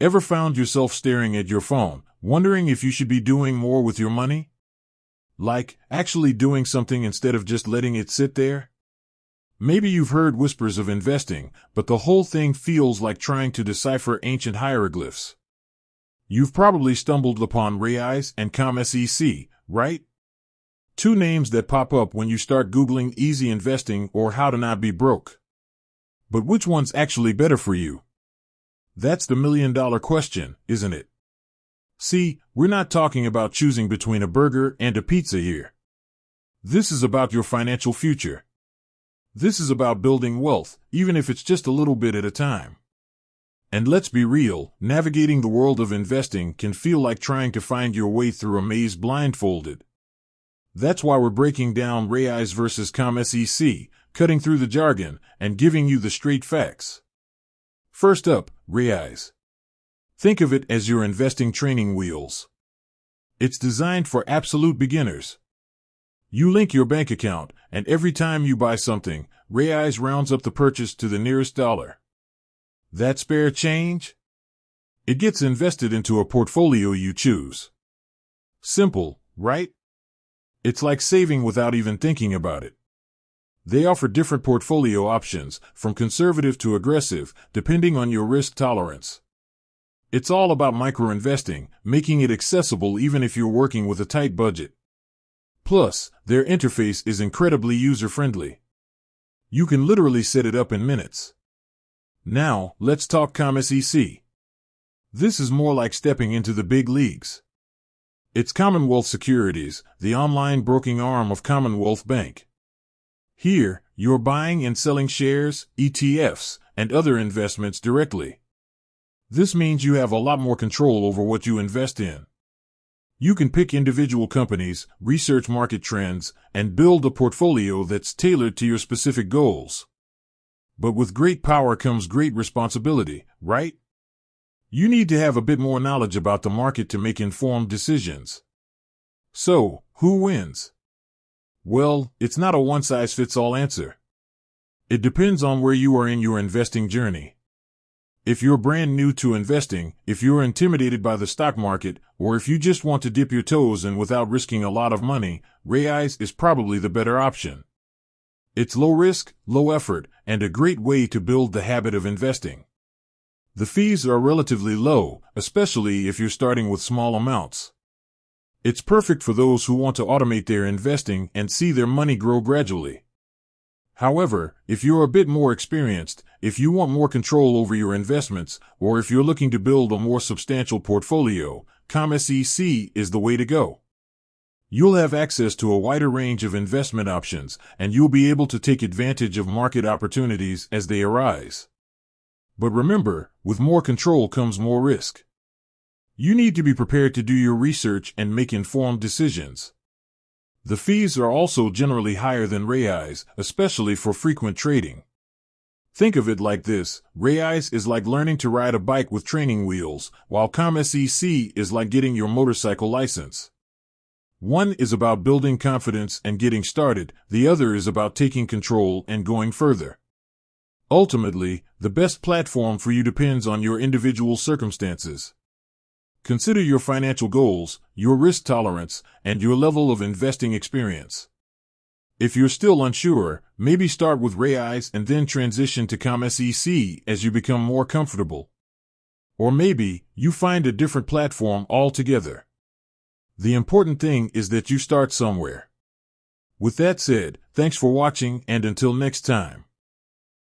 Ever found yourself staring at your phone, wondering if you should be doing more with your money? Like, actually doing something instead of just letting it sit there? Maybe you've heard whispers of investing, but the whole thing feels like trying to decipher ancient hieroglyphs. You've probably stumbled upon Raiz and CommSec, right? Two names that pop up when you start Googling easy investing or how to not be broke. But which one's actually better for you? That's the million-dollar question, isn't it? See, we're not talking about choosing between a burger and a pizza here. This is about your financial future. This is about building wealth, even if it's just a little bit at a time. And let's be real, navigating the world of investing can feel like trying to find your way through a maze blindfolded. That's why we're breaking down Raiz versus CommSec, cutting through the jargon, and giving you the straight facts. First up, Raiz. Think of it as your investing training wheels. It's designed for absolute beginners. You link your bank account, and every time you buy something, Raiz rounds up the purchase to the nearest dollar. That spare change? It gets invested into a portfolio you choose. Simple, right? It's like saving without even thinking about it. They offer different portfolio options, from conservative to aggressive, depending on your risk tolerance. It's all about micro-investing, making it accessible even if you're working with a tight budget. Plus, their interface is incredibly user-friendly. You can literally set it up in minutes. Now, let's talk CommSec. This is more like stepping into the big leagues. It's Commonwealth Securities, the online broking arm of Commonwealth Bank. Here, you're buying and selling shares, ETFs, and other investments directly. This means you have a lot more control over what you invest in. You can pick individual companies, research market trends, and build a portfolio that's tailored to your specific goals. But with great power comes great responsibility, right? You need to have a bit more knowledge about the market to make informed decisions. So, who wins? Well, it's not a one-size-fits-all answer. It depends on where you are in your investing journey. If you're brand new to investing, if you're intimidated by the stock market, or if you just want to dip your toes in without risking a lot of money, Raiz is probably the better option. It's low risk, low effort, and a great way to build the habit of investing. The fees are relatively low, especially if you're starting with small amounts. It's perfect for those who want to automate their investing and see their money grow gradually. However, if you're a bit more experienced, if you want more control over your investments, or if you're looking to build a more substantial portfolio, CommSec is the way to go. You'll have access to a wider range of investment options, and you'll be able to take advantage of market opportunities as they arise. But remember, with more control comes more risk. You need to be prepared to do your research and make informed decisions. The fees are also generally higher than Raiz, especially for frequent trading. Think of it like this: Raiz is like learning to ride a bike with training wheels, while CommSec is like getting your motorcycle license. One is about building confidence and getting started, the other is about taking control and going further. Ultimately, the best platform for you depends on your individual circumstances. Consider your financial goals, your risk tolerance, and your level of investing experience. If you're still unsure, maybe start with Raiz and then transition to CommSec as you become more comfortable. Or maybe you find a different platform altogether. The important thing is that you start somewhere. With that said, thanks for watching, and until next time.